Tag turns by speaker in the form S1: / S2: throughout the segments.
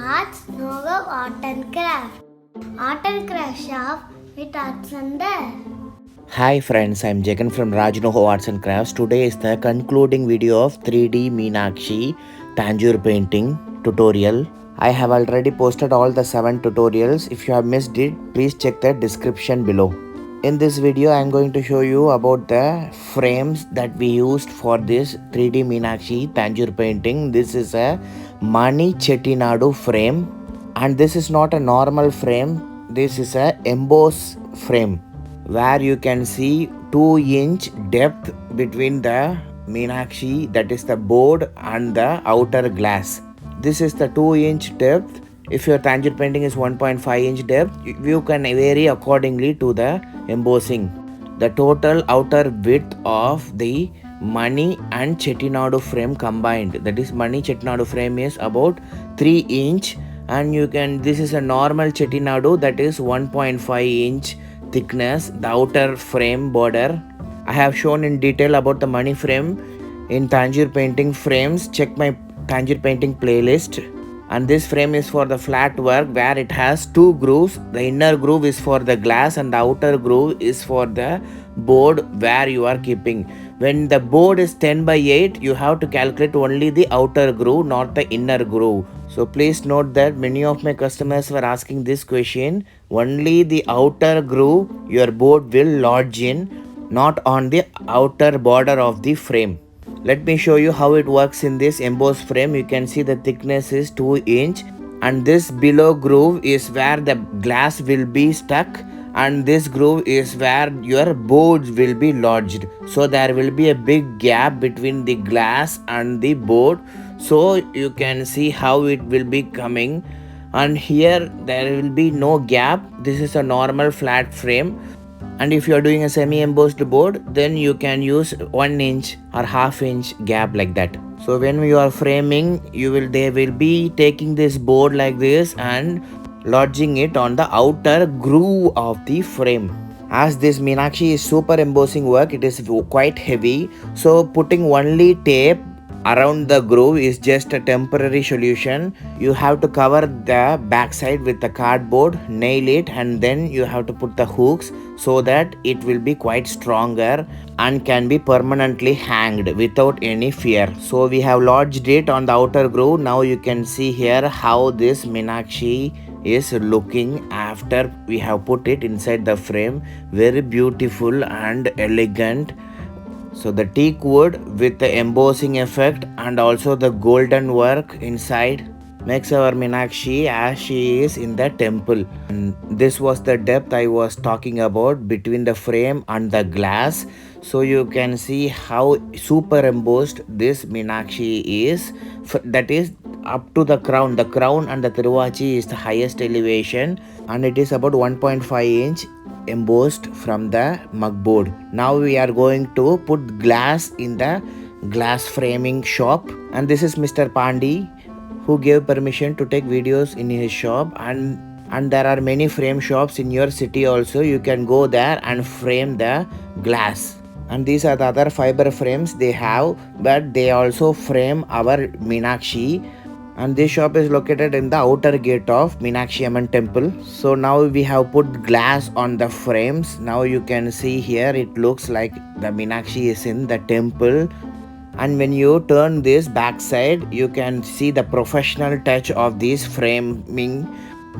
S1: Arts Nova Art and Craft. Art and Craft shop with arts and there.
S2: Hi friends, I'm Jagan from Rajnoho Arts and Crafts. Today is the concluding video of 3D Meenakshi Tanjore painting tutorial. I have already posted all the 7 tutorials. If you have missed it, please check the description below. In this video, I am going to show you about the frames that we used for this 3D Meenakshi Tanjore painting. This is a Mani Chettinadu frame, and this is not a normal frame. This is a emboss frame where you can see 2-inch depth between the Meenakshi, that is the board, and the outer glass. This is the 2-inch depth. If your Tanjore painting is 1.5-inch depth, you can vary accordingly to the embossing. The total outer width of the Mani and Chettinadu frame combined, that is Mani Chettinadu frame, is about 3 inch, and this is a normal Chettinadu, that is 1.5-inch thickness, the outer frame border. I have shown in detail about the Mani frame in Tanjore painting frames. Check my Tanjore painting playlist. And this frame is for the flat work where it has 2 grooves. The inner groove is for the glass and the outer groove is for the board where you are keeping. When the board is 10/8, you have to calculate only the outer groove, not the inner groove. So please note that many of my customers were asking this question. Only the outer groove your board will lodge in, not on the outer border of the frame. Let me show you how it works in this embossed frame. You can see the thickness is 2 inch, and this below groove is where the glass will be stuck, and this groove is where your board will be lodged. So there will be a big gap between the glass and the board. So you can see how it will be coming, and here there will be no gap. This is a normal flat frame. And if you are doing a semi-embossed board, then you can use 1 inch or half-inch gap like that. So when you are framing, they will be taking this board like this and lodging it on the outer groove of the frame. As this Meenakshi is super embossing work, it is quite heavy. So putting only tape around the groove is just a temporary solution. You have to cover the backside with the cardboard, nail it, and then you have to put the hooks so that it will be quite stronger and can be permanently hanged without any fear. So we have lodged it on the outer groove. Now you can see here how this Meenakshi is looking after we have put it inside the frame. Very beautiful and elegant. So the teak wood with the embossing effect and also the golden work inside makes our Meenakshi as she is in the temple. And this was the depth I was talking about between the frame and the glass. So you can see how super embossed this Meenakshi is. That is up to the crown. The crown and the Tiruvachi is the highest elevation, and it is about 1.5-inch embossed from the mugboard. Now we are going to put glass in the glass framing shop, and this is Mr. Pandi who gave permission to take videos in his shop, and there are many frame shops in your city also. You can go there and frame the glass. And these are the other fiber frames they have, but they also frame our Meenakshi. And this shop is located in the outer gate of Meenakshi Amman temple. So now we have put glass on the frames. Now you can see here it looks like the Meenakshi is in the temple. And when you turn this backside, you can see the professional touch of this framing.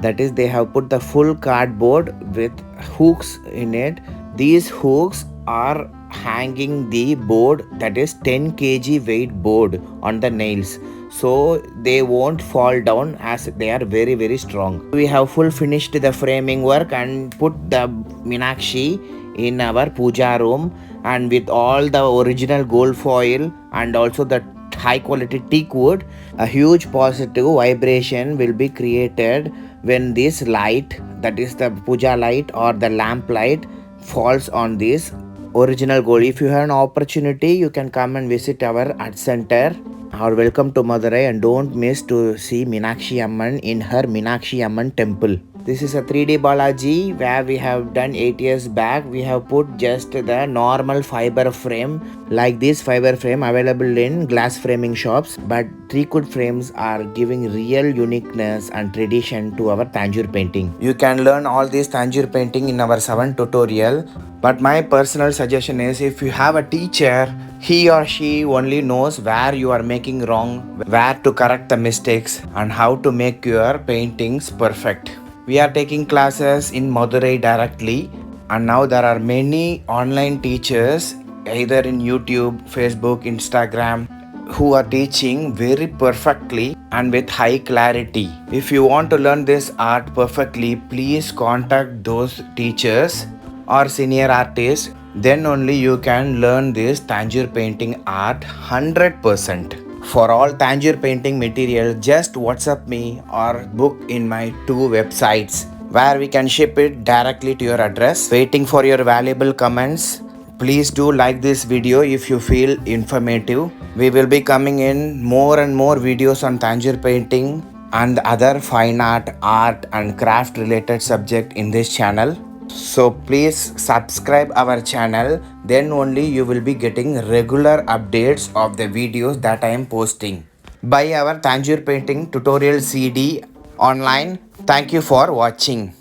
S2: That is, they have put the full cardboard with hooks in it. These hooks are hanging the board, that is 10 kg weight board, on the nails, so they won't fall down as they are very, very strong. We have full finished the framing work and put the Meenakshi in our puja room, and with all the original gold foil and also the high quality teak wood, a huge positive vibration will be created when this light, that is the puja light or the lamp light, falls on this original gold. If you have an opportunity, you can come and visit our art center, or welcome to Madurai, and don't miss to see Meenakshi Amman in her Meenakshi Amman temple. This is a 3D Balaji where we have done 8 years back. We have put just the normal fiber frame, like this fiber frame available in glass framing shops, but Teakwood frames are giving real uniqueness and tradition to our Tanjore painting. You can learn all this Tanjore painting in our 7 tutorial, but my personal suggestion is if you have a teacher, he or she only knows where you are making wrong, where to correct the mistakes, and how to make your paintings perfect. We are taking classes in Madurai directly, and now there are many online teachers either in YouTube, Facebook, Instagram who are teaching very perfectly and with high clarity. If you want to learn this art perfectly, please contact those teachers or senior artists. Then only you can learn this Tanjore painting art 100%. For all Tanjore painting material, just WhatsApp me or book in my 2 websites where we can ship it directly to your address. Waiting for your valuable comments. Please do like this video if you feel informative. We will be coming in more and more videos on Tanjore painting and other fine art and craft related subject in this channel. So please subscribe our channel, then only you will be getting regular updates of the videos that I am posting. Buy our Tanjore painting tutorial CD online. Thank you for watching.